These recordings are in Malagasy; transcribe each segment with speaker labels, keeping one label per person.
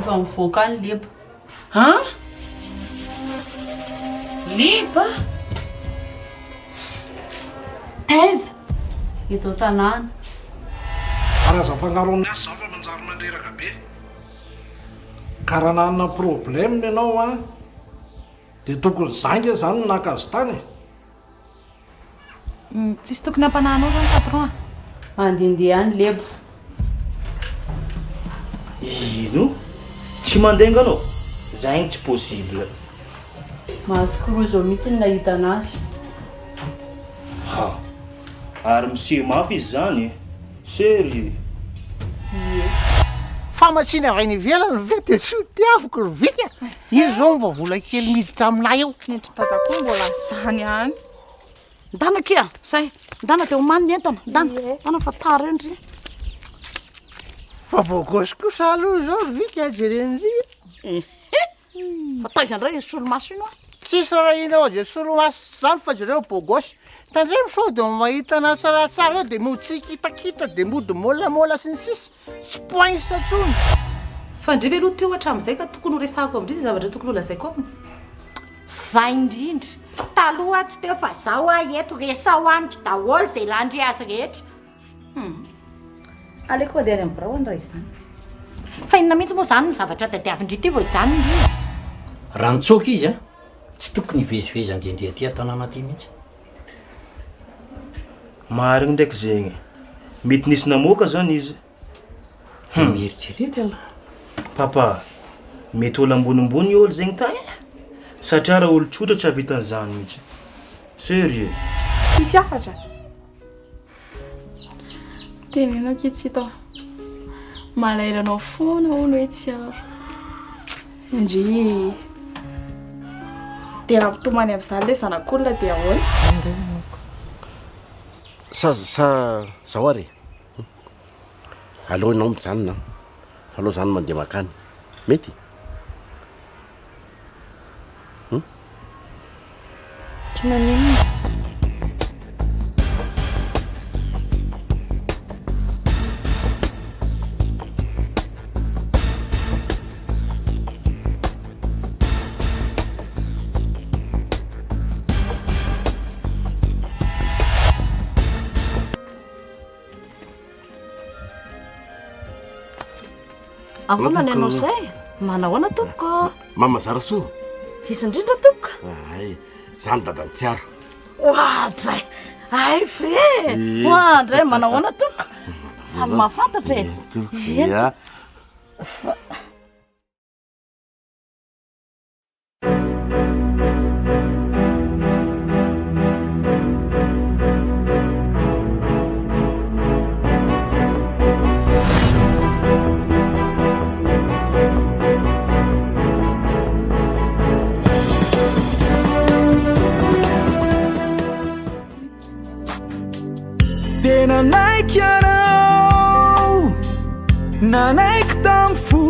Speaker 1: efa mivoaka ny leba a leba taiza eto tanàna
Speaker 2: araza fangarony asy zafa manjary mandreraka be karaha nanana problème ianao a dia tokony zainga zany no nakazy tany
Speaker 3: tsisy tokony ampanahinao zany patron
Speaker 1: mandehandeha any lebo
Speaker 4: ino tsy mandenga anao zaigny tsy possible
Speaker 1: mahazo korozo mihitsy ny nahita anazy
Speaker 4: ha ary monsieur mafy izy zany sery
Speaker 5: famatsiana vainy ivelany ve dia tsy tiavoko rovika izy zao mba vola kely miditra aminay eo
Speaker 3: nentritata koa mbola zany any ndana kia zay ndana dia homany ny entana ndana fa tarendry
Speaker 5: fa voagosy kosa aloha zao rovika jerenydry
Speaker 3: fa taizandray izy solomaso ino a
Speaker 5: tsisy raha inao de solomaso zany fa jereo bogosy tandremo sao de mahita na tsaratsara eo de motsikhitakita de mody molamola sy ny sisy sy poinsa tsony
Speaker 3: fa ndrive aloha teo hatramin'izay ka tokony ho resako amindry zavatra tokony ho lazaiko aminy
Speaker 6: zay indrindra taloha tsy teo fa zao a eto resao amiko daholo zay landry azy rehetra
Speaker 3: aleko dia any amin'ny birao any raha izany
Speaker 6: fa inona mihitsy moa zany ny zavatra tadiavindry ty vo ijanony indrindra
Speaker 7: raha nitsoka izy a tsy tokony hivezivezy andehandeha ty atanàna ty mihitsy
Speaker 4: marigny ndraiky zegny mety nisy namoaka zany izy
Speaker 7: mieritserety ala
Speaker 4: papa mety olo ambonimbony olo zegny tany satria raha olo tsotra tsy havitan'izany mihitsy sérieux
Speaker 8: tsisy afatra tenenao kitsy tao malairanao foana olo hoe tsy aro indry dia raha mitomany amin'izany le zanak'olona dia ahoana
Speaker 9: sa zao ary aloha ianao mijanona fa aloha zany mandeha makany mety
Speaker 8: tsy manino
Speaker 3: ahoana ny anao zay manahoana tompoko
Speaker 9: mamazara soa
Speaker 3: izy indrindra tompoko
Speaker 9: ay zany dadany tsiaro
Speaker 3: oadray ay fe oadray manahoana tompoko fa mahafantatra
Speaker 9: ya
Speaker 10: nanaiky anao nanaiky tamy fo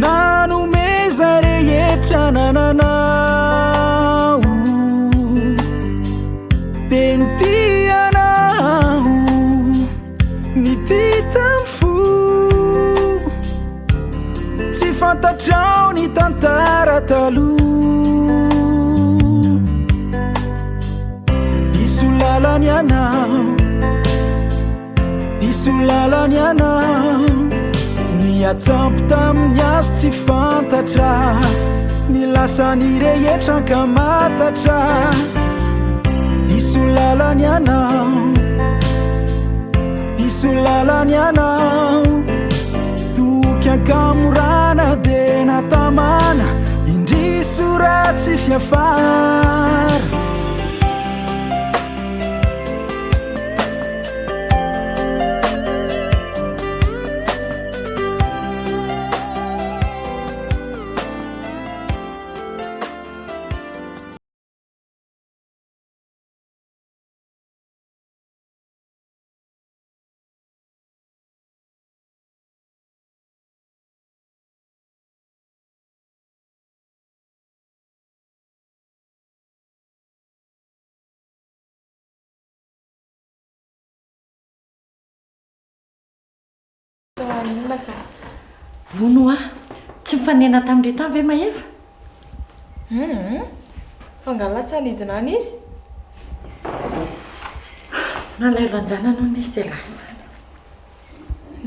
Speaker 10: nanomeza rehetra nananao de nitianao nity tamy fo tsy fantatrao ny tantara taloha lalany anao diso lalany anao ny atsampy tamin'ny azo tsy fantatra ny lasany rehetra ka matatra diso lalany anao toky ankamorana de natamana indriso ratsy fiafara
Speaker 8: Manina ka.
Speaker 6: Ono a tsy mifanena tamin'ireta ve maheva?
Speaker 8: Fa ngalasa nidinany izy.
Speaker 6: Nalaivanjananao nisy dia lasa.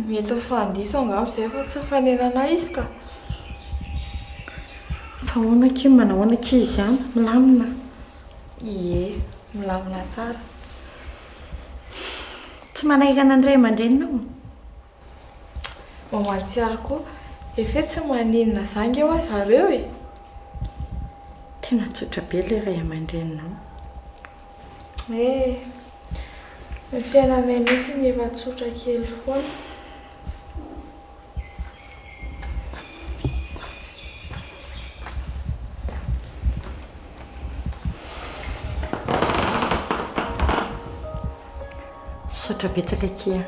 Speaker 8: Mety ho fandiso angamba izay fa tsy mifanenana izy ka.
Speaker 6: Fa hoana kio manahoana kizy izany milamina.
Speaker 8: Ie, milamina tsara.
Speaker 6: Tsy manaikana ny ray aman-dreninao.
Speaker 8: Mamatsiaro koa, efe tsy maninona zangy eo zareo e.
Speaker 6: Tena tsotra be ilay ray aman-dreninao.
Speaker 8: Ny fiainanay mihitsy ny efa tsotra kely foana.
Speaker 6: Tsotra betsaka kia.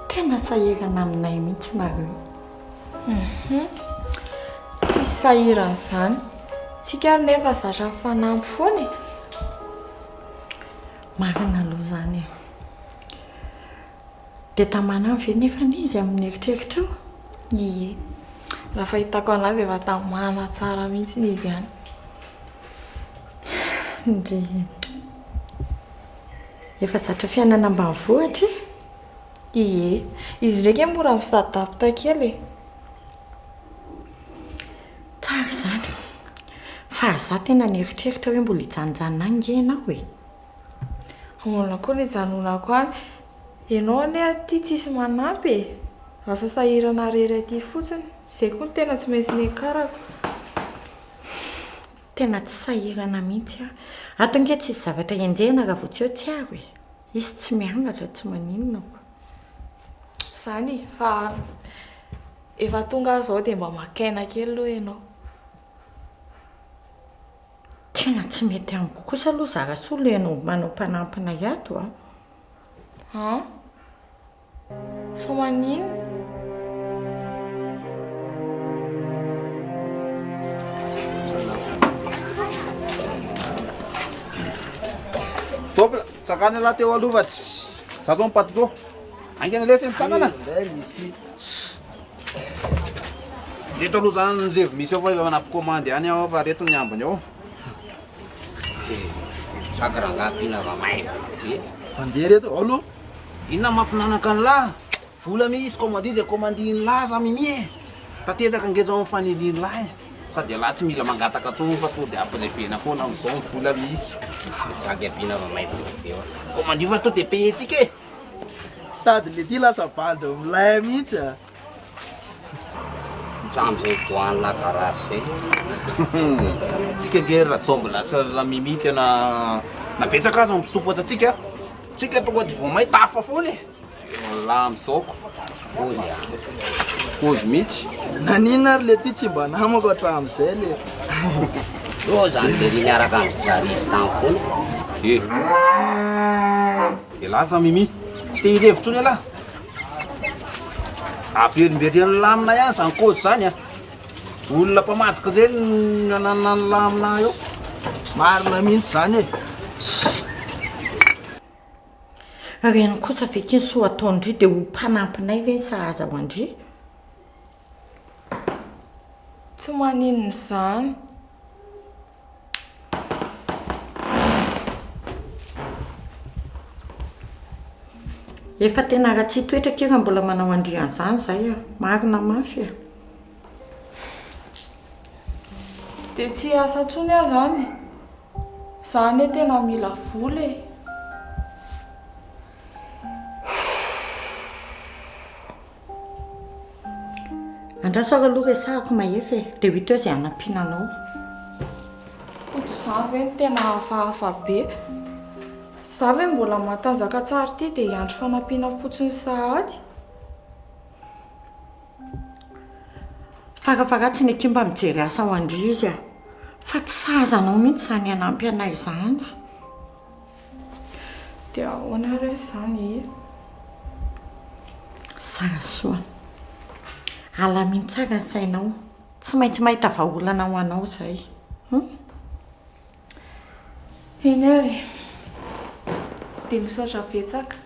Speaker 6: Tena sahirana aminay mihitsy nareo.
Speaker 8: Tsy sahiran'izany. Tsika nefa zatra fanampy foana e.
Speaker 6: Marina aloha izany e. Dia tamana ve nefa izy amin'ny eritreritra eo?
Speaker 8: Ie. Raha fahitako anazy efa tamana tsara mihitsy izy ihany.
Speaker 6: Dia efa zatra fiainana ambanivohitra e?
Speaker 8: Ie. Izy ndraiky mora misadapta kely e.
Speaker 6: Tsara izany. Fa za tena nieritreritra hoe mbola hijanonjanona ange ianao e.
Speaker 8: Amonina koa ny hijanonako any. Ianao ane aty tsisy manampy e. Lasa sahirana rery aty fotsiny. Izay koa tena tsy maintsy niakarako.
Speaker 6: Tena tsy sahirana mihitsy aho. Ato nge tsisy zavatra enjehana raha vao tsy eo tsy aro e. Izy tsy mianatra tsy maninona koa.
Speaker 8: Zany fa efa tonga zao dia mba makaina kely aloha ianao.
Speaker 6: Tena tsy mety amiko kosa aloha zara soa ianao manao mpanampina ato a.
Speaker 8: Ha? Fa maninona?
Speaker 2: Topla, tsakana laha teo aloha fa zato mipatotro. Angena lesy mitsanana. Reto aloha zany ny zevy misy ao fa efa manapikomandy ihany aho fa reto ny ambiny ao.
Speaker 9: Sakarangapina vamaina be.
Speaker 2: Mandeha reto aloha. Inona mampinanaka ny lahy? Vola misy commande izay commandiny lahy za mimi e. Tatezaka ngeza amin'ny faniriny lahy. Sady lahy tsy mila mangataka tsony fa to dia ampilevena foana amin'izao ny vola misy.
Speaker 9: Sagapina vamaina be.
Speaker 2: Commande fa to dia payentsika e. Sady le ty lasa bandy milay mihitsy a.
Speaker 9: Am'izay voanina karaha zay.
Speaker 2: Tsika nge ratsombo lasa la mimi tena napetsaka azy ampisopotra tsika. Tsika tonga dia vao may tafa foana e. La am'izao
Speaker 9: Ozy a.
Speaker 2: ozy mihitsy. Naninona ary le ty tsy mba namako hatramin'izay le.
Speaker 9: Io zany le ry niaraka andry jarisy tany foana.
Speaker 2: E lasa mimi. Tsy te hirevitra ony alahy. Averimbereny lamina ihany zany kozy zany a. Olona mpamadika zay ny ananana ny lamina eo. Marina mihitsy zany e.
Speaker 6: Reny kosa vekiny soa ataondry dia ho mpanampinay ve sahaza ho andry?
Speaker 8: Tsy maninona izany.
Speaker 6: Efa tena raha tsy toetra kira mbola manao andrian'izany zay a. Marina mafy a.
Speaker 8: Dia tsy asa tsony aho zany. Zany hoe tena mila vola e.
Speaker 6: Andraso ary aloha resahako mahefa e. Dia ho ito izay anampinanao.
Speaker 8: Koa tsy za ve ny tena hafahafa be. Za ve mbola matanjaka tsara ty dia hiandry fanampiana fotsiny sahady.
Speaker 6: Farafara tsy ny akio mba mijery asa ho andry izy a. Fa tsy sahazanao mihitsy zany hanampy anay izany.
Speaker 8: Dia ahoana re izany e.
Speaker 6: Sara soa. Alaminy tsara ny sainao. Tsy maintsy mahita vahaolana ho anao izay.
Speaker 8: Eny ary. Dia misaotra betsaka.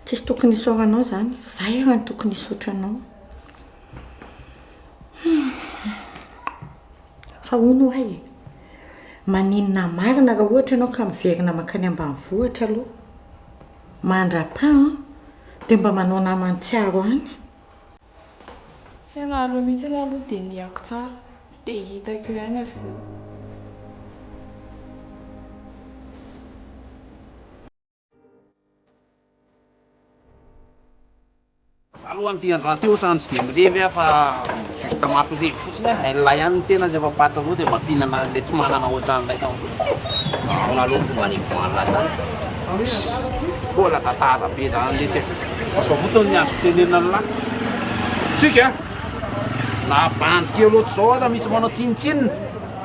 Speaker 6: tsisy tokony isoranao zany zay raha ny tokony isotranao fa ono hay maninona marina raha ohatra ianao ka miverina makany ambanivohitra aloha mandra-pa dia mba manao namantsiaro any
Speaker 8: tena aloha mihitsy aloha dia niako tsara dia hitako eo ihany avy eo.
Speaker 2: Aloha amin'ity androany teo ohatrany tsy dia mirevy aho fa justa mampirevy fotsiny lahy ihany ny tena zay efa-pata roa dia mampinana an'ilay tsy manana ohatran'ilay sa fotsiny ona aloha fomba nivoanla tany mbola tataza be zany le tsy sao fotsiny ny azo tenena ny lahy tsika na bandiky loatra zao aza misy manao tsinitsinina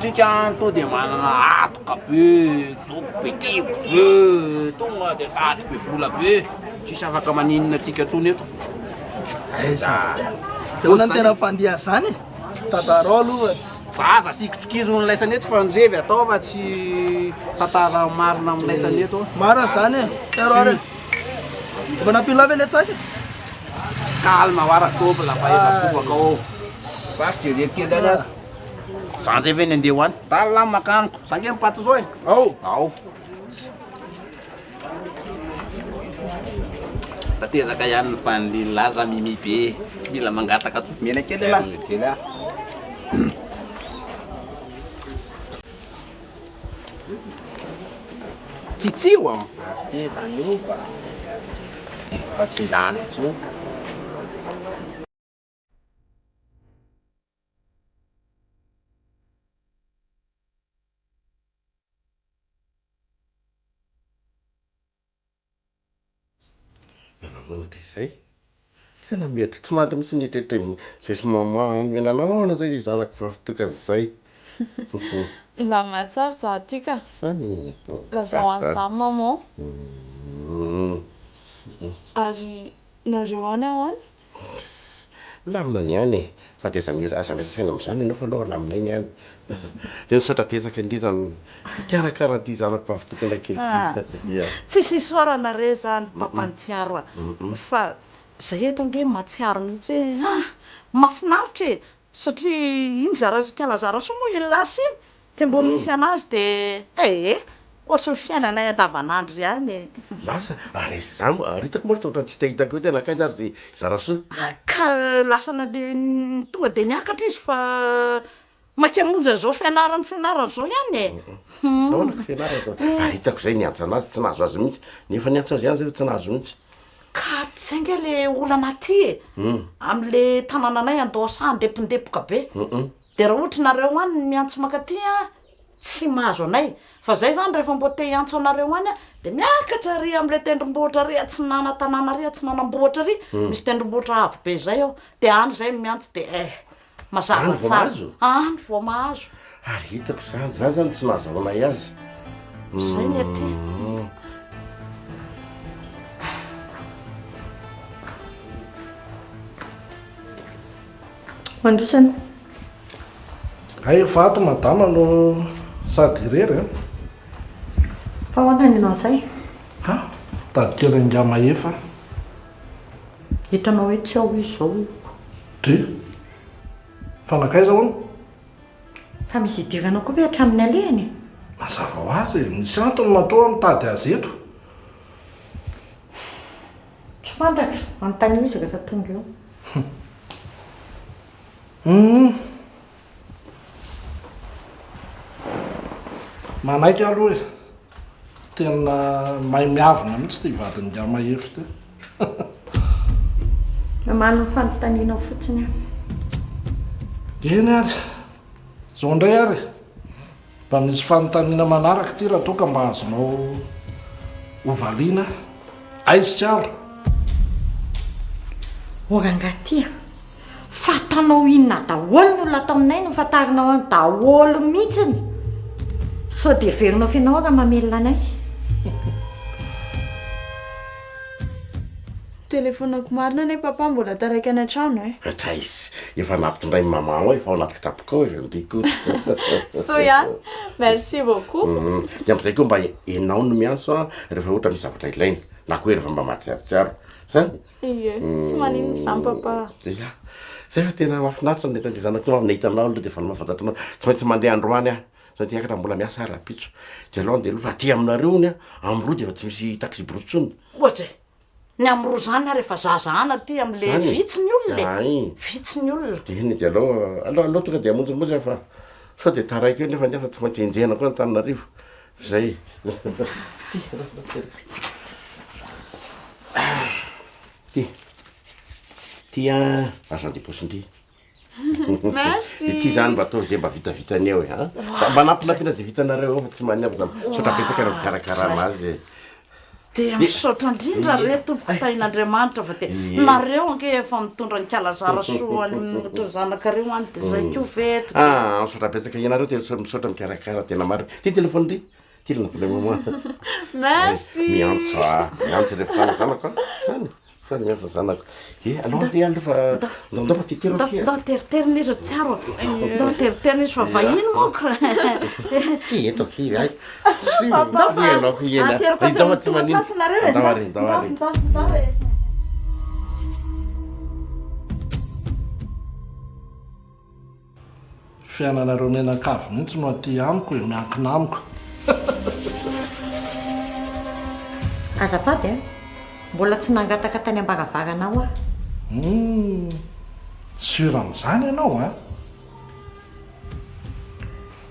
Speaker 2: tsika to dia manana atoka be zoko be kibo be tonga dia sady be vola be tsisy afaka maninona tsika tsony eto
Speaker 11: aiza teona ny tena fandiha zany tatarao aloha tsy
Speaker 2: zaza sikotsokizo ny laisaneto fa nirevy atao fa tsy tantara marina amin'ny laisaneto
Speaker 11: marina zany e tero ary efa nampilo avy le tsaka
Speaker 2: calme hoara-tobla fa efa bobaka ao za sy jerery kely any zany zay ve ny andeha hoany talala makaniko sange mipaty zao e ao tatezaka ihany ny fanililahy raha mimi be mila mangataka to mena kely lah kely ah kitsio a evanioba fa tsy lany tso
Speaker 9: zay tena mety tsy mandry mitsy nitretre zay sy menanana zay zanako fafitoka zay
Speaker 8: la mahasary za tika
Speaker 9: sany
Speaker 8: lazao an'izany maman ary nareo any ahoany
Speaker 9: lamina ny any sady aza misasaina am'izany ianao fa aloha lamina iny any de misaotra betsaka indrindra mikarakara ty zanako fafitokana kely
Speaker 3: tsisy isorana re zany mampantsiaro fa zay eto nge matsiaro mihitsy hoe mahafinaritra e satria iny zarazara so moa ilasy iny de mbo misy anazy de ohatry ny fiainanay andavanandro ihany
Speaker 9: lasa aresy zany aritako moa totra tsy tahitako eo tena akaiza ary zay zarasoa
Speaker 3: ka lasana de tonga de niakatra izy fa makamonja zao fianarany zao ihany e
Speaker 9: naonako fianarana zao aritako zay niantso anazy tsy nahazo azy mihitsy nefa niantso azy ihany zay tsy nahazo mihitsy
Speaker 3: ka tsy nge le olana aty e am'le tanànanay andosa andepindepoka be de raha ohatra nareo any miantso makaty tsy mahazo anay fa zay zany rehefa mbo te hiantso anareo any de miakatra ry am'le tendrombohitra ry tsy nana tanàna ry tsy nanambohatra ry misy tendrombohitra avo be zay ao de any zay miantso de mazava tsara any vao mahazo
Speaker 9: ary hitako zany za zany tsy nahazaonay azy
Speaker 3: zay ny aty mandrosany
Speaker 11: ay vato madama no sady rery
Speaker 6: fa hoanany ianao zay
Speaker 11: ha tady kely angama efa
Speaker 6: hitanao hoe tsy ao izy zao
Speaker 11: dre fanakaiza hono
Speaker 6: fa misy idiranao koa ve hatramin'ny alehany
Speaker 11: mazava ho azy misy antony matoa mitady azy eto
Speaker 6: tsy fantatro anontany izy rehefa tonga eo
Speaker 11: manaiky aloha e tena mahay miavina mihitsy ty vadiny ngama efitra
Speaker 6: te manana fanontanianao fotsiny
Speaker 11: eny ary zao ndray ary mba misy fanontaniana manaraka ty raha toka mba azonao hovaliana aizy tsiaro
Speaker 6: orangatia fatanao inona daholo ny olona taminay no fatarinao any daholo mihitsiny sao de verinao fianao raha mamelona anay
Speaker 8: telefonako marina ane papa mbola taraiky any an-trano e
Speaker 9: traizy efa nampitondray mama ao efa ao anaty kitapoko ao evy ndiko
Speaker 8: so ihany merci beaucoup
Speaker 9: de am'izay koa mba enao no miantso rehefa ohatra misy zavatra ilainy na koa rehefa mba mahatsiarotsiaro zany
Speaker 3: ie tsy manino zany papa
Speaker 9: ia zay fa tena mahafinaritra ny tande zanako amin'ny hitanao aloha dia efa mahafantatranao tsy maintsy mandeha androany aho satria akatra mbola miasa rapitso de aloha de aloha fa aty aminareo ny a am'roa de efa tsy misy taxi brotsony
Speaker 3: ohatry ny am'roa zany a rehefa zahazahana aty am'le vitsy ny olona vitsy ny olona
Speaker 9: de iny de aloha tonga de amonjymonjy fa sao de taraiky eo nefa niasa tsy maintsy enjehana koa ny Tananarivo zay ty argent de poche-ndry ty zany mba atao zay mba vitavitany eo e mba nampinapina zay vitanareo ao fa tsy maniavo zany sotra petsaka raha fikarakarana azy
Speaker 3: de misaotra indrindra reto tain'Andriamanitra fa de nareo ange efa mitondra ny kalazara soa ny motra zanakareo any de zay ko veto
Speaker 9: misaotra petsaka ianareo tena misaotra mikarakara tena maro ty téléphone-ndry ty le problème moi
Speaker 8: merci
Speaker 9: miantso le fana zanako zany fany miantso zanako aloha ty andro fa ndao fa titero
Speaker 3: ndao teriterina izy tsiaro ndao teriterina izy fa vahiny moko
Speaker 9: ki eto ki ay sy ianako iena ndao tsy manino ndao ary
Speaker 11: fiainanareo menakavy mihitsy no aty amiko miankina amiko
Speaker 6: azafady mbola tsy nangataka tany ambagavaganao
Speaker 11: sur am'izany ianao a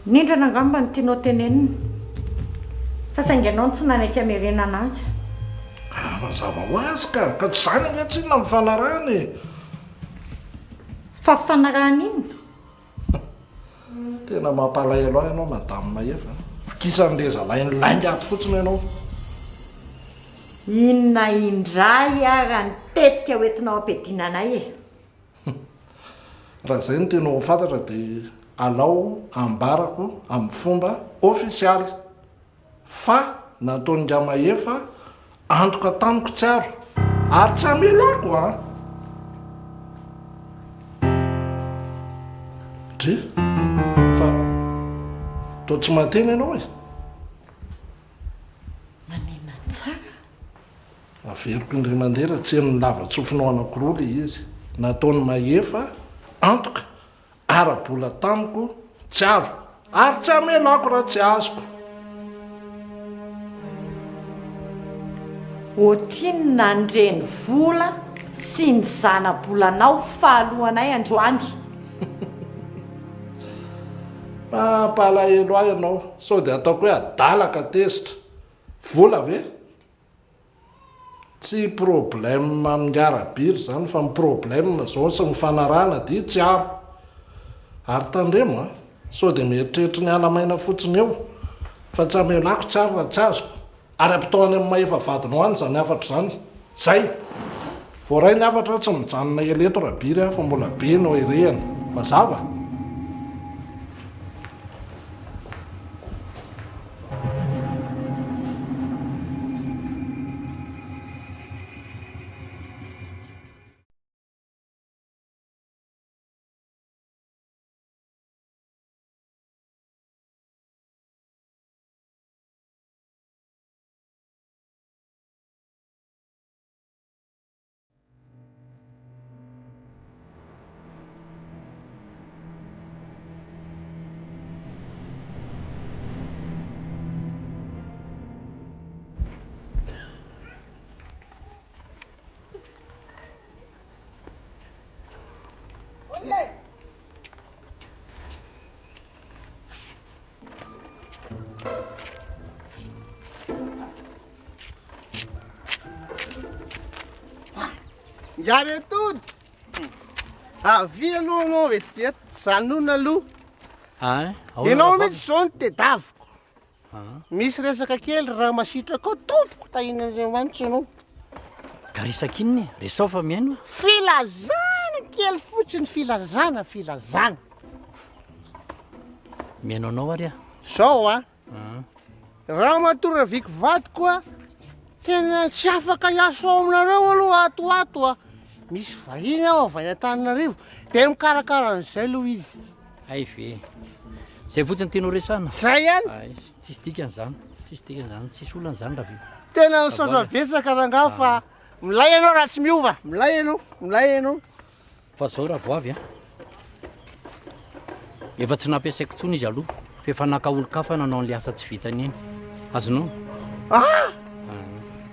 Speaker 6: nindrana angamba ny tianao tenenina fa saingy anao tsy nanaiky amerena anazy
Speaker 11: mazava ho azy ka tsy zany angatsinona mifanarany
Speaker 6: fa fifanarahana iny
Speaker 11: tena mampalahelo ahy ianao madamy maefa fikisan'reza lainlaingy ato fotsiny ianao
Speaker 6: inona indray ara ny tetika hoentinao ampediana anay e
Speaker 11: raha zay no tena ho fantatra dia alao ambarako amin'ny fomba ofisialy fa nataony ngamaefa antoka tamiko tsiaro ary tsy amelako a dre fa to tsy mateny ianao e
Speaker 6: manena tsara
Speaker 11: averiko indray mandera tsy eny lavatsofinao anakiroa le izy nataony maefa antoka arabola tamiko tsiaro ary tsy amelako raha tsy azoko
Speaker 6: otinona nyreny vola sy ny zanabolanao fahalohanay androany
Speaker 11: mampalahelo ahy ianao sao dia ataoko hoe adalaka tezitra vola ve tsy problème mingarabiry zany fa miproblème zao sy mifanarahana dia tsiaro ary tandremo a sao dia mieritreritra ny alamaina fotsiny eo fa tsy amelako tsiaro raha tsy azoko ary ampitaony amin'ny maefa vadinao any zany afatra zany zay voaray ny afatra tsy mijanona eleto rabiry ah fa mbola be no irehana mazava
Speaker 5: Yaretud. Avy aloha anao vetivety zanona aloha. Ianao mihitsy zao ny tedaviko. Misy resaka kely raha masitraka ao tompoko tahin'Andriamanitra ianao.
Speaker 7: Ka resakinny resao fa miaino
Speaker 5: filazana kely fotsiny filazana
Speaker 7: miaino anao ary a
Speaker 5: zao a raha matora viky vadiko a tena tsy afaka hiaso ao aminareo aloha atoato a misy vahiny aho avy any Antananarivo dia mikarakara an'izay aloha izy
Speaker 7: ay ve zay fotsiny tianao resana
Speaker 5: zay ihany
Speaker 7: tsisy dikan'izany tsisy dikan'izany tsisy olana zany raha ve
Speaker 5: tena misaotra vesaka rangaha fa milay ianao raha tsy miova milay ianao
Speaker 7: fa zao raha voavy a efa tsy nampiasaiko tsony izy aloha fa efa nakaolo-kafa nanao n'le asa tsy vitany eny azonao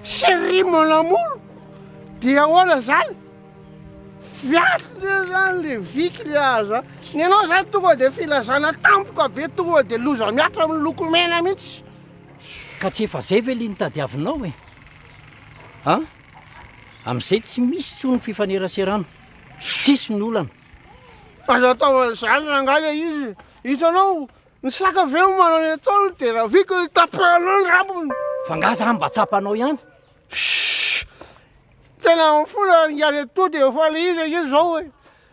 Speaker 5: chéri mon amour dia ahoana zany fiaty le zany le viky le aza ny anao zany tonga de filazana tampoka be tonga de loza miatra amin'ny lokomena mihitsy
Speaker 7: ka tsy efa zay ve le nitadiavinao e a amin'izay tsy misy tsony fifaneraserana tsisy ny olana
Speaker 5: aza ataon'izany rangale izy hitanao ny sakaveo manao ny ataony de raha vika tapahanao ny rambony
Speaker 7: fa ngaza mba tsapanao ihany
Speaker 5: tena fola niady to de efa le izy zao hoe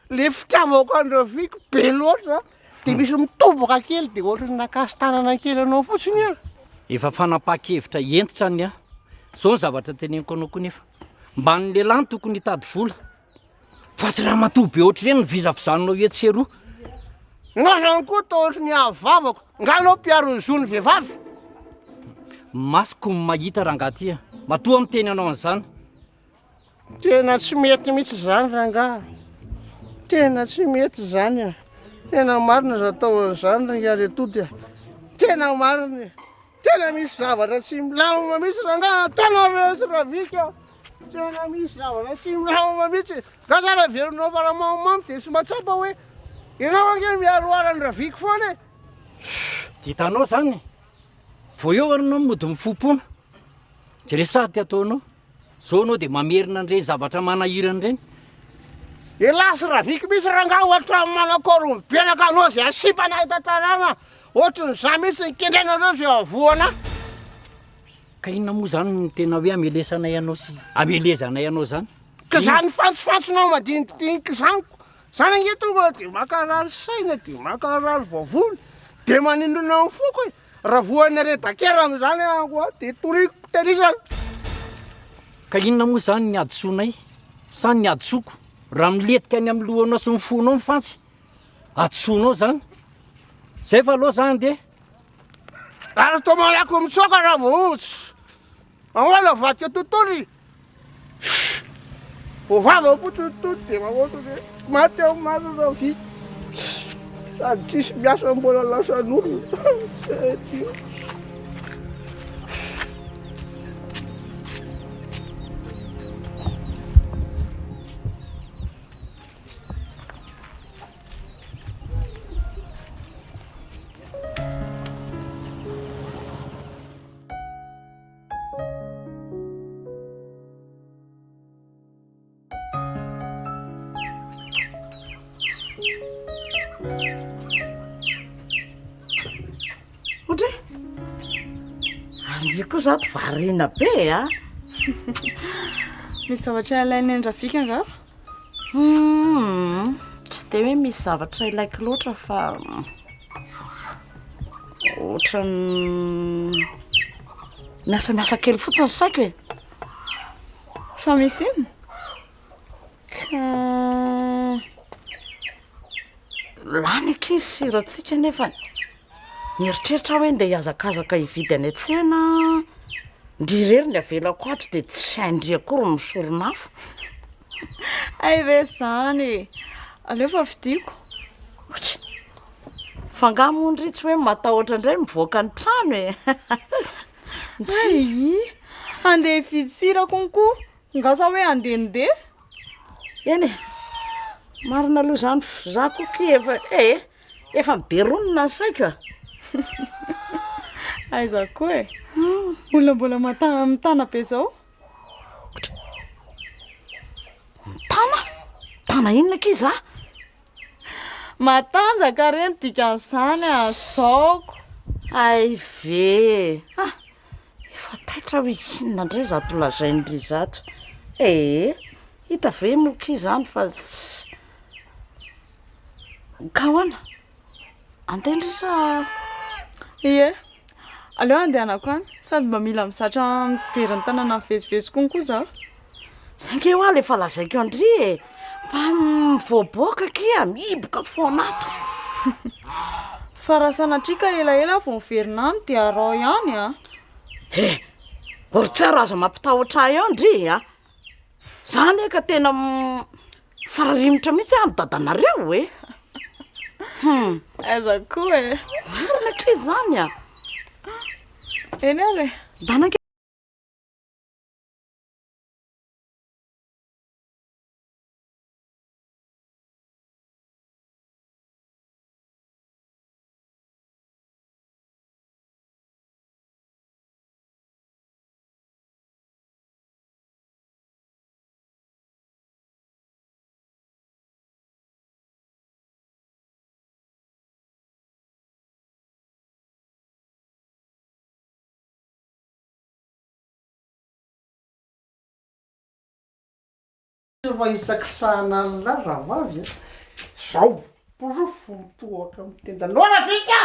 Speaker 5: le fitiavako andra viko be loatra de misy mitoboka kely de ohatra ny nakasy tanana kely anao fotsiny a
Speaker 7: efa fanapa-kevitra entitra ny a zao ny zavatra teneniko anao koa nefa mba ny lehilahy ny tokony hitady vola fa tsy raha matoby ohatra ireny ny vizafizanonao etseroa
Speaker 5: anao zany koa ta ohatra ny ahavavako nganao mpiaro ny zony vehivavy
Speaker 7: masoko ny mahita rangaty a matoa miteny anao an'izany
Speaker 5: tena tsy mety mihitsy zany ranga tena tsy mety zany a tena marina za tao an'izany rangary atody a tena marina tena misy zavatra tsy milamina mihitsy ranga tanao resy raha vika tena misy zavatra tsy milamina mihitsy ka zara velonao fa raha mamimamy de sy matsapa hoe ianao ange miaroarany raha viky foana e
Speaker 7: ditanao zany vo eo aranao mody mifompona de le sady ataonao zao anao de mamerina an'ireny zavatra manahirany ireny
Speaker 5: elasy raha viky misy ranga ohatra manakoro mibenaka anao zay asipana hitantanana ohatra ny za mihitsy nikendrenareo zay avoana
Speaker 7: ka inona moa zany ny tena hoe amelesanay anao sy amelezanay anao zany
Speaker 5: ka zany fantsifantsonao madinidinika zaniko zany ange tonga de makarary saina de makarary vavony de manindronao foko e raha voana redakera am'izany akoa de toriko terisany
Speaker 7: ka inona moa zany ny adisonay sa ny adisoko raha miletika any amin'ny lohanao sy mifonao mifantsy adisonao zany zay fa aloha zany de
Speaker 5: ary to malako mitsoka raha vohotsy ahoana vaty tontolo vovava potsotolo de mahoto de maty ao maty rao viky sady tsisy miasa mbola lasan'olona tio
Speaker 3: ohatra andriko zato varina be a
Speaker 8: misy zavatra ilainy andrafika nga
Speaker 3: tsy de hoe misy zavatra ilaiko loatra fa ohatra ny miasamiasa kely fotsiny saiko e
Speaker 8: fa misy iny
Speaker 3: ka lany akizy siratsika nefa nieritreritra hoe nde hiazakazaka hividy any an-tsena ndrirery ny avelako ato de tsy haindry akory misoronafo
Speaker 8: ay ve zany aleo fa vidiko
Speaker 3: ohatry fangamondry tsy hoe matahotra indray mivoaka ny trano e
Speaker 8: ay andeha hividy sira konkoa ngasa hoe andehandeha
Speaker 3: eny e marina aloha zany za koky efa efa miberonina ny saiko a
Speaker 8: aiza koa e olona mbola mitana be zao
Speaker 3: tana inona ki za
Speaker 8: matanjaka reny dikan'izany azaoko
Speaker 3: ay ve efa taitra hoe inona indray zato lazaindry zato hita ve moky zany fa ka hoana andendry sa
Speaker 8: ie aleo andehanako any sady mba mila misatra mijery ny tanana mivezivezy konkoa za
Speaker 3: zange ho a le fa lazaiko andry e mba mivoaboaka kia miboka foanato
Speaker 8: fa raha sanatrika elaela vo miverinany de arao ihany a
Speaker 3: ory tsara aza mampitahotra eo ndry a zany e ka tena fararimitra mihitsy any dadanareo hoe
Speaker 8: aiza koa e
Speaker 3: marina ke zany a
Speaker 8: eny ary
Speaker 3: danake
Speaker 5: fa isaky sahanalina raha vavy a zao porofo mitoaka amy tendana ora vika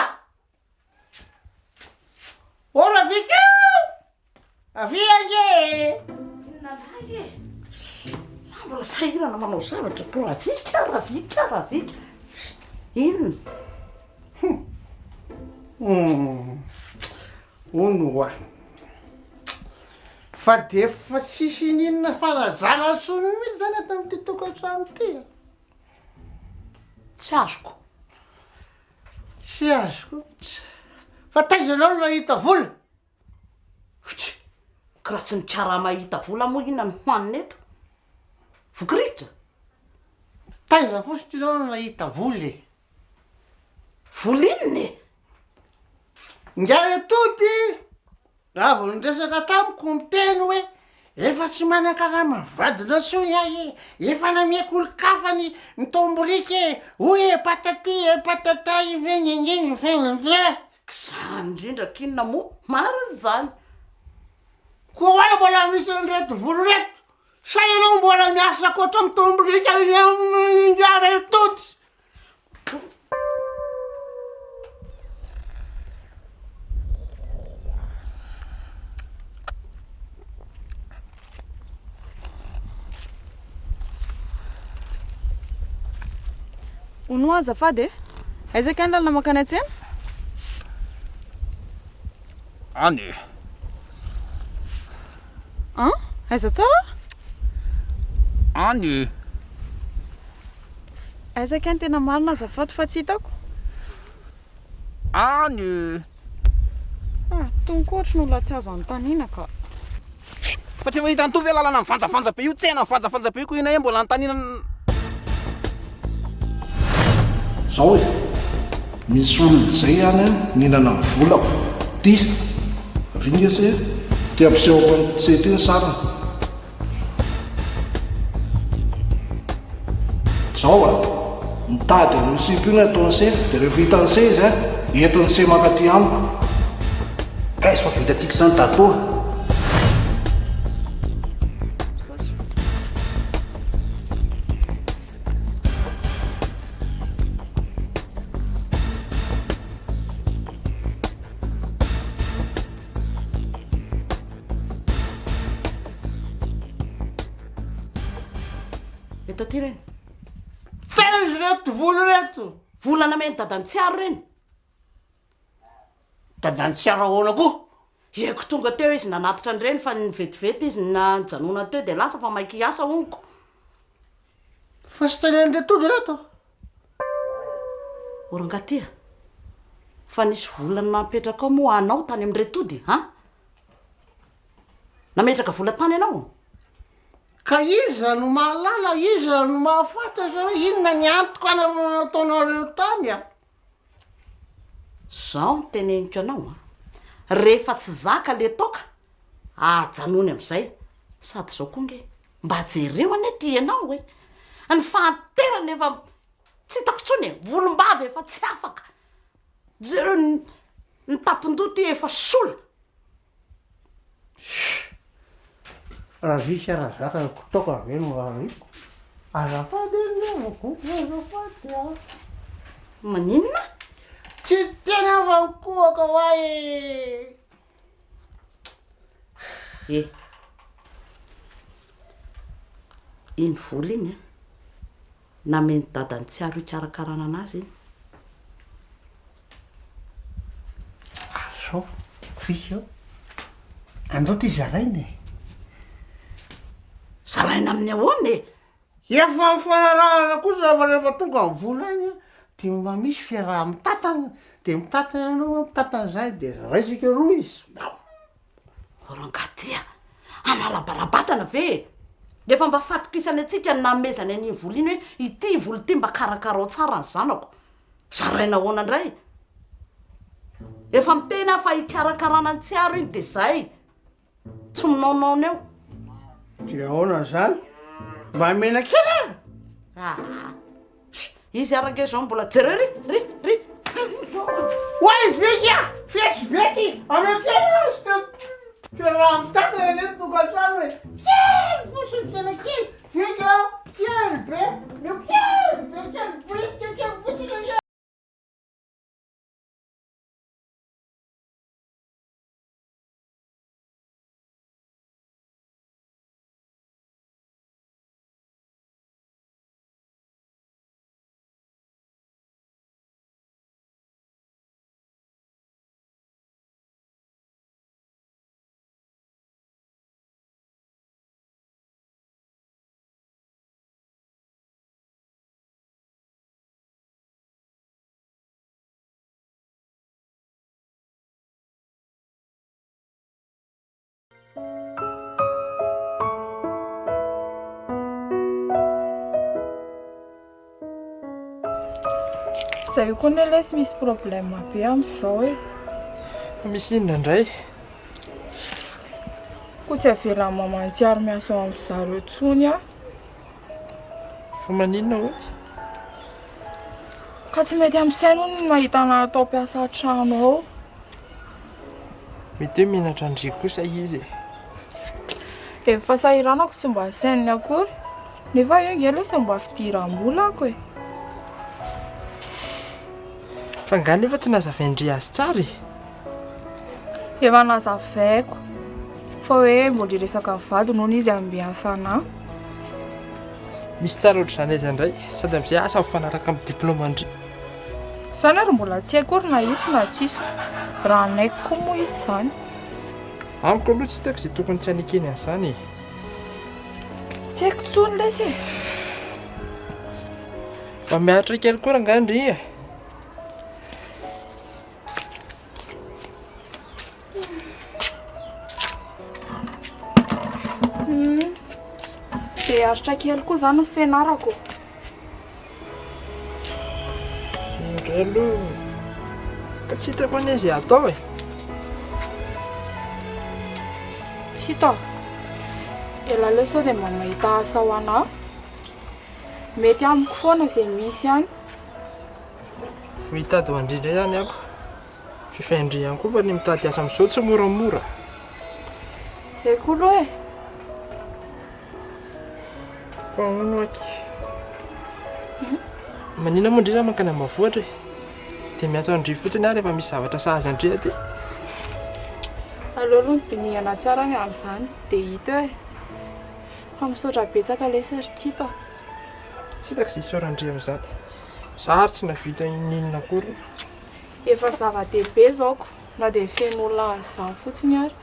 Speaker 5: ora vika aviange
Speaker 3: inandray e za mbola sahirana manao zavatra to ravika inona
Speaker 5: ono a fa de fa sisy ninona fanazana sony mihitsy zany ato am'ty tokantrano ty
Speaker 3: tsy azoko
Speaker 5: fa taiza anao no nahita vola
Speaker 3: ka raha tsy ny tsara mahita vola moa inona ny hoanina eto vokiritra
Speaker 5: taiza fositry anao no nahita vola
Speaker 3: vola inona e
Speaker 5: ngary atody avo nydresaka tamiko miteny hoe efa tsy manakara mavadina sony ahy efa namiako olo-kafany mitomborike hoe patata ivenengeny fenake
Speaker 3: za indrindra kinona moa maro zany
Speaker 5: ko oana mbola misy anreto volo reto sa ianao mbola miasa koatra mitomborika ngary atody
Speaker 8: ono azafady e aizaka any lalina makany atsena
Speaker 2: any
Speaker 8: aiza tsara
Speaker 2: any
Speaker 8: aizaka any tena marina azafady fa tsy hitako
Speaker 2: any
Speaker 8: tonkoatra no ola tsy azo antanina ka
Speaker 2: fa tsy mahita nitovy lalana mivanjavanja be io tsena mivanjavanja be io ko ina e mbola antanina
Speaker 11: zao e misy olona zay any ninana mivolako ty avingesy ty ampisehoako seteny sarany zao a mitady misipy io ny ataony se de rehefa hitany se izy entiny se makaty amiko kaizy fa vitatsika zany tatoa
Speaker 3: etaty reny
Speaker 5: tsara izy reto volo reto
Speaker 3: volana meny dadany tsiaro reny
Speaker 5: dadany tsiaro ahoana koa
Speaker 3: eko tonga teo izy nanatitra an'ireny fa nivetivety izy najanona teo de lasa fa maiky asa oniko
Speaker 5: fa sy tanen're tody reto
Speaker 3: orangatya fa nisy volana napetraka ao moa anao tany am're tody nametraka vola tany ianao
Speaker 5: ka iza no mahalala iza no mahafantatra hoe inona ny antoko anataonareo tany
Speaker 3: zao ny teneniko anao rehefa tsy zaka le toka ajanony am'izay sady zao koa nge mba jereo ane ty ianao hoe ny fahanterana efa tsy hitako tsony e volombavy efa tsy afaka jereo ny tapindoty efa sola
Speaker 5: raha visy raha zaka toka aveno raiko azafady azafady
Speaker 3: maninona
Speaker 5: tsy tena vankoaka hoae
Speaker 3: iny vola iny nameny dadany tsiaro ikarakarana anazy iny
Speaker 5: azao visy ao andao ty zarainy
Speaker 3: zaraina amin'ny ahoana e
Speaker 5: efa mifanarahana kosa rehefa tonga ny vola iny dia mba misy fiaraha mitatana dia mitatana anao mitatana zay dia raisika roa izy
Speaker 3: rangatia analabarabatana ve efa mba fatokisany atsika ny namezany an'iny vola iny hoe ity vola ity mba karakarao tsara ny zanako zaraina ahoana indray efa mitena fa hikarakarana ny tsiaro iny dia zay tsy minaonaony eo
Speaker 5: dia ahoana zany mba mena kely
Speaker 3: izy araka zao mbola jerery ry
Speaker 5: oay veka fesibety anao kely fiaraha mitatana ny tokantrano hoe kely fosiny tena kely veka kely be mio kely be kely politika kely fosiny
Speaker 8: zay koa ny lesy misy problème be amin'izao e
Speaker 12: misy inona indray
Speaker 8: koa tsy avela mamantsiary miasa ao amin'izareo tsony a
Speaker 12: fa maninona hoe
Speaker 8: ka tsy mety amin'sainy hono ny mahitana atao mpiasa trano ao
Speaker 12: mety hoe menatra andriako kosa izy
Speaker 8: efa sahiranako tsy mba saininy akory nefa io nge lesy mba fidiram-bolako e
Speaker 12: fa ngany efa tsy nazavaindry azy tsara
Speaker 8: efa nazavaiko fa hoe mbola resaka vady noho izy ambiasana
Speaker 12: misy tsara ohatry zany aiza indray sady amin'izay asa mifanaraka amin'ny diplôma andry
Speaker 8: zany ary mbola tsy haiko ory na isy na tsisy raha naiko koa moa izy zany
Speaker 12: amiko aloha tsy hitako izay tokony tsy anekeny an'izany
Speaker 8: tsy haiko tsony lesy e
Speaker 12: fa miaritra kely koa rangandry
Speaker 8: dia aritra kely koa zany ny fianarako
Speaker 12: indray aloha ka tsy hitako anie izay atao e
Speaker 8: tsy hita ela le sao dia mba mahita asa ho anahy mety amiko foana izay misy ihany
Speaker 12: vo hitady ho andrindra ihany ako fifaindry ihany koa fa ny mitady asa amin'izao tsy moramora
Speaker 8: zay koa aloha e
Speaker 12: fa ono aky manina moa indrindra mankany ambavoatra dia miatao andry fotsiny ahy rehefa misy zavatra sahaza andry aty
Speaker 8: aleo aloha ny binihana tsara ny amin'izany dia hita hoe fa misaotra betsaka lesy ry tsy hita
Speaker 12: tsy hitako izay isaorandry amin'izany za ary tsy navita ininona akory
Speaker 8: efa zava-dehibe zaoko na dia feno olona azy zany fotsiny ary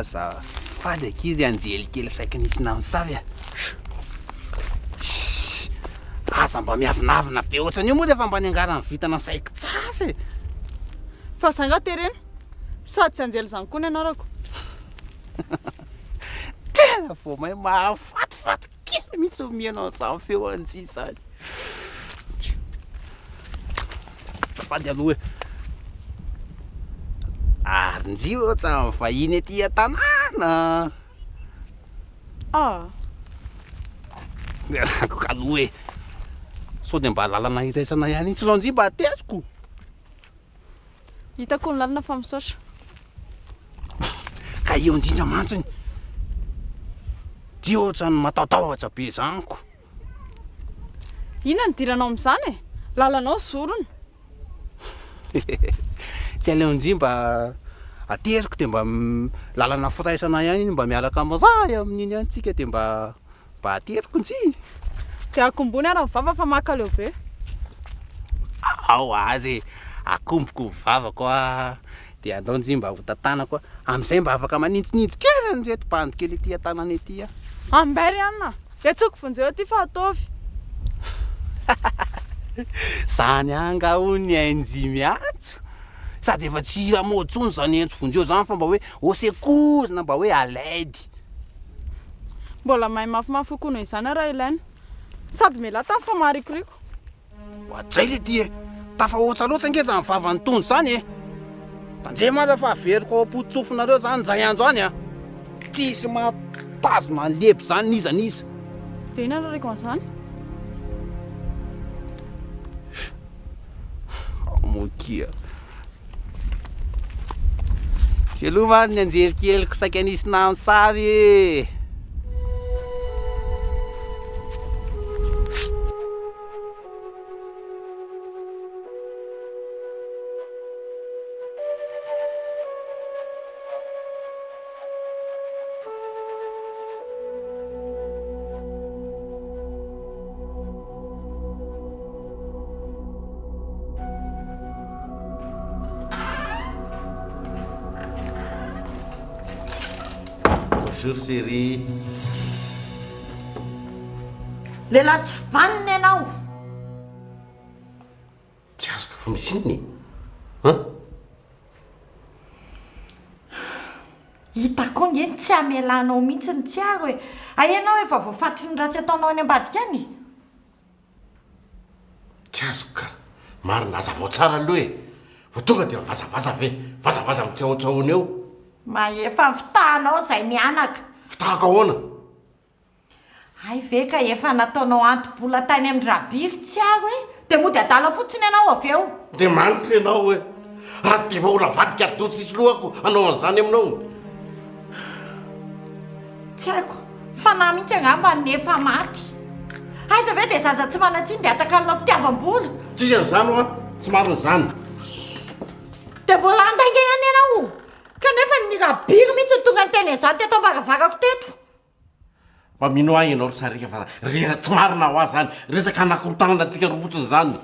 Speaker 2: azafady akizy anjelikely saika nisy namosavy a. Aza mba miavinavina be ohatrany io moa rehefa mba niangarany vitana saiko tsasy.
Speaker 13: Fa zanga terena sady tsy anjely zany koa ny anarako.
Speaker 2: Tena vao mahay mahafatifaty kely mihitsy mianao zany feo anjy zany. Azafady aloha arinjy ohatra mivahiny aty an-tanàna. Aloha e sao dia mba lalana hitaisana ihany iny tsy laonjy mba ateziko.
Speaker 13: Hitako ny lalana fa misaotra.
Speaker 2: Ka eo indrindra mantsiny dia ohatrany matahotahotra be zanyko.
Speaker 13: Inona ny diranao amin'izany e? Lalanao zorony.
Speaker 2: Tsy aleondry mba ateziko dia mba lalana firaisana ihany iny mba miaraka miray amin'iny ihany tsika dia mba ateziko ntsy.
Speaker 13: Dia akombony ara mivava fa makaleo be.
Speaker 2: Ao azy akomboko mivavako a dia andao nzy mba ho tantanako amin'izay mba afaka manintsinintsy kely an'ireto bandy kely ety an-tanana ety a.
Speaker 13: Ambary ihany etsoko vonjeo aty fa ataovy.
Speaker 2: Zany anga hony anjy miantso sady efa tsy ramontsony zany entso vonjeo zany fa mba hoe osekozina mba hoe alaidy.
Speaker 13: Mbola mahay mafimafy kokoa noho izany raha ilaina sady mela tany fa maharikoriko.
Speaker 2: Ohatray le ty e tafa ohatsa loatra angeza ny vavany tony zany e. Tandre mara fa averiko ao ampotsofonareo zany zay andro any a tsisy matazona leby zany nizaniza.
Speaker 13: Dia inona rareko an'izany?
Speaker 2: Mokia aloha ny anjelikeliko saika nisy namosavy.
Speaker 9: Bonjour chérie.
Speaker 6: Lehilahy tsy vaniny ianao.
Speaker 9: Tsy azoko fa misy inony.
Speaker 6: Hitako ngeny tsy amelanao mihitsy ny tsiaro hoe ianao efa voafaty ny ratsy ataonao any ambadika any.
Speaker 9: Tsy azoko ka marina azavao tsara aloha e. Vao tonga dia vazavaza ve vazavaza mitsaotsaony eo.
Speaker 6: Efa fitahanao zay mianaka.
Speaker 9: Fitahako ahoana?
Speaker 6: Ay ve ka efa nataonao antobola tany amin'ny rabiry tsiaro e dia mody adala fotsiny ianao avy eo.
Speaker 9: Dia manitra ianao hoe raha ty efa ola vadika ado tsisy lohako anao an'izany aminao.
Speaker 6: Tsy haiko fa na mihitsy angamba nefa maty. Aiza ve dia zaza tsy manatsiny dia atakalina fitiavam-bola.
Speaker 9: Tsisy an'izany ho a tsy marina izany.
Speaker 6: Dia mbola andainga ihany ianao kanefa ny rabiry mihitsy tonga ny teny izany teto ambaravarako teto.
Speaker 9: Mba mino ahy ianao ry sarika fa rehefa tsy marina ho azy zany resaka anakorontanana antsika ro fotsiny zany.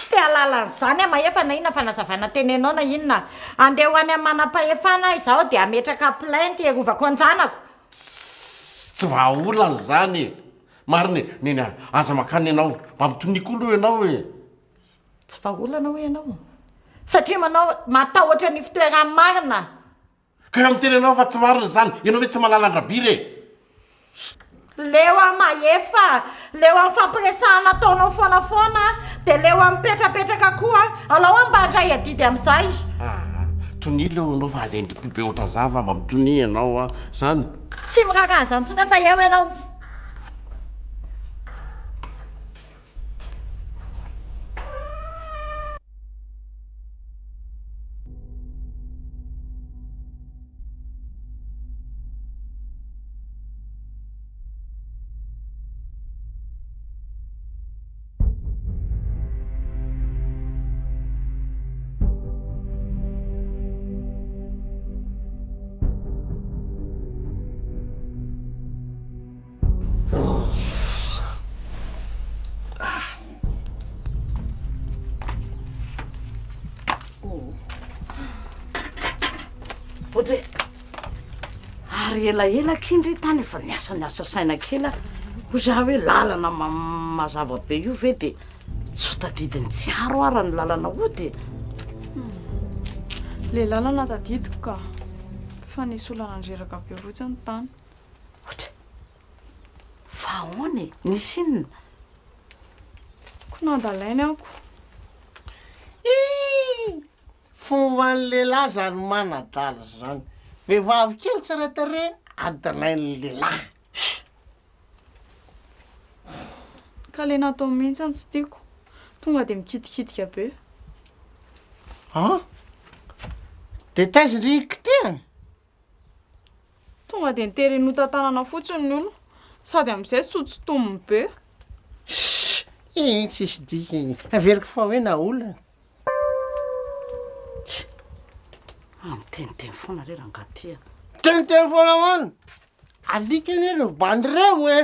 Speaker 6: Te alalan'izany a maefa na inona fanazavana tenenao na inona andeha ho any amin'ny manam-pahefana izaho dia ametraka plainte erovako anjanako.
Speaker 9: Tsy vahaolana zany. Marina neny aza makany ianao mba mitoniko aloha ianao e.
Speaker 6: Tsy vahaolana ho ianao satria manao matahotra ny fitoerany marina.
Speaker 9: Ka eo miteny ianao fa tsy marina zany ianao ve tsy mahalala andrabiry e.
Speaker 6: Leo amahefa leo amin'ny fampiresahana ataonao foanafoana dia leo amin'ny petrapetraka koa alao mba handray adidy amin'izay.
Speaker 9: Tony leo ianao fa aza endriko be oatra zava mba mitony ianao a zany.
Speaker 6: Tsy miraka an'izany tsy nefa eo ianao.
Speaker 3: ary elaela kindry tany efa niasaniasa saina kely ho za hoe lalana mazava be io ve dia tsy tadidiny tsiaro ara ny lalana ody
Speaker 13: le lalana tadidiko ka fa nisy olana andreraka be fotsiny tany
Speaker 3: fa ahoany nisy inona
Speaker 13: ko nandalainy ako
Speaker 5: fomban'ny lehilahy zany manadala zany vehivavy kely tsiratare adalain'ny lehilahy
Speaker 13: ka le natao mihitsy any tsy tiako tonga dia mikitikitika be
Speaker 5: dia taizindriky tiany
Speaker 13: tonga dia nitery notantanana fotsiny ny olo sady amin'izay sotsotomony be
Speaker 5: tsisy dikiny averiko fa hoe na olana
Speaker 3: amiteniteny foana re rangatia
Speaker 5: teniteny foana hoana alika neny bandreo e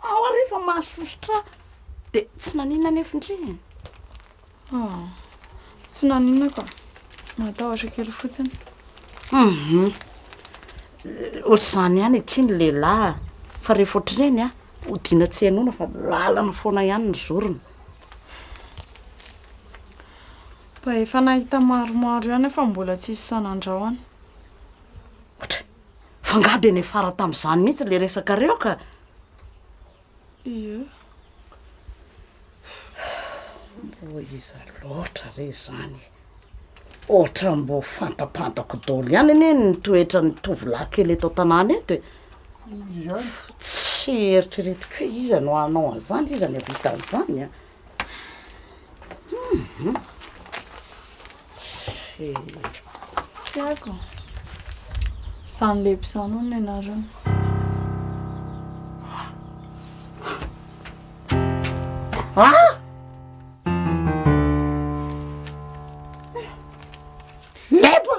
Speaker 3: ao arifa mahasosotra dia tsy naninona nefa indriny
Speaker 13: tsy naninona ka matahotra kely fotsiny
Speaker 3: ohatr'izany ihany ekiny lehilahy fa rehefa ohatr'ireny hodiana tsy hainona fa lalana foana ihany ny zorona
Speaker 13: mba efa nahita maromaro ihany fa mbola tsy hisy sanandrahoana
Speaker 3: fa ngah dia nefara tamin'izany mihitsy le resaka reo ka
Speaker 13: ie
Speaker 3: mbo iza loatra re zany ohatra mbo fantapantako daholo ihany anie ny toetra ny tovolahy kely eto tanàna eto e tsy eritreretiko hoe iza no anao an'izany iza ny avitan'izany
Speaker 13: tsy haiko izany le mpisano ny anarany
Speaker 5: leba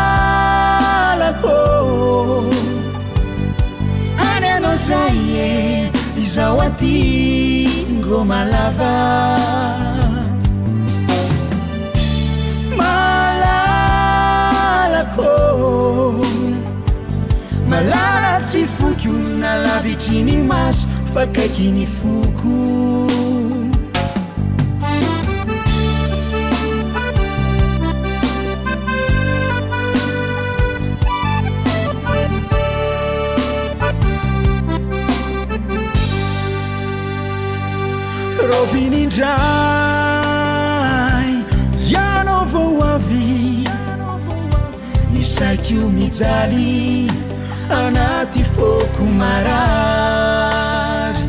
Speaker 10: malalako aneno zaye izao aty ngoma lava malala tsy foky na lavitriny maso fa kaikiny foko rovinindray ianao vao avy nisakio mijaly anaty foko marary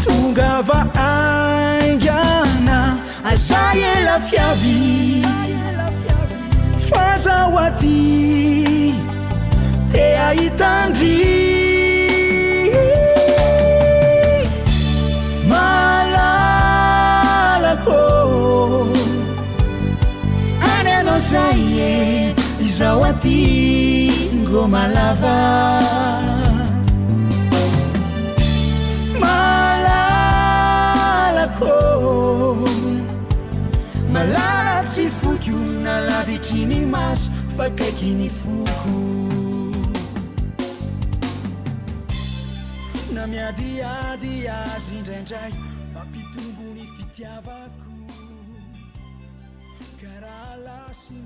Speaker 10: tonga va aingana azay ela fiavy fazao aty te ahitandry malalako aneno zaye izao aty ngoma lava malalako malala tsy foky na lavitriny maso fa kaikiny foko na miadiady azy indraindray mampitombony fitiavako karaha lasy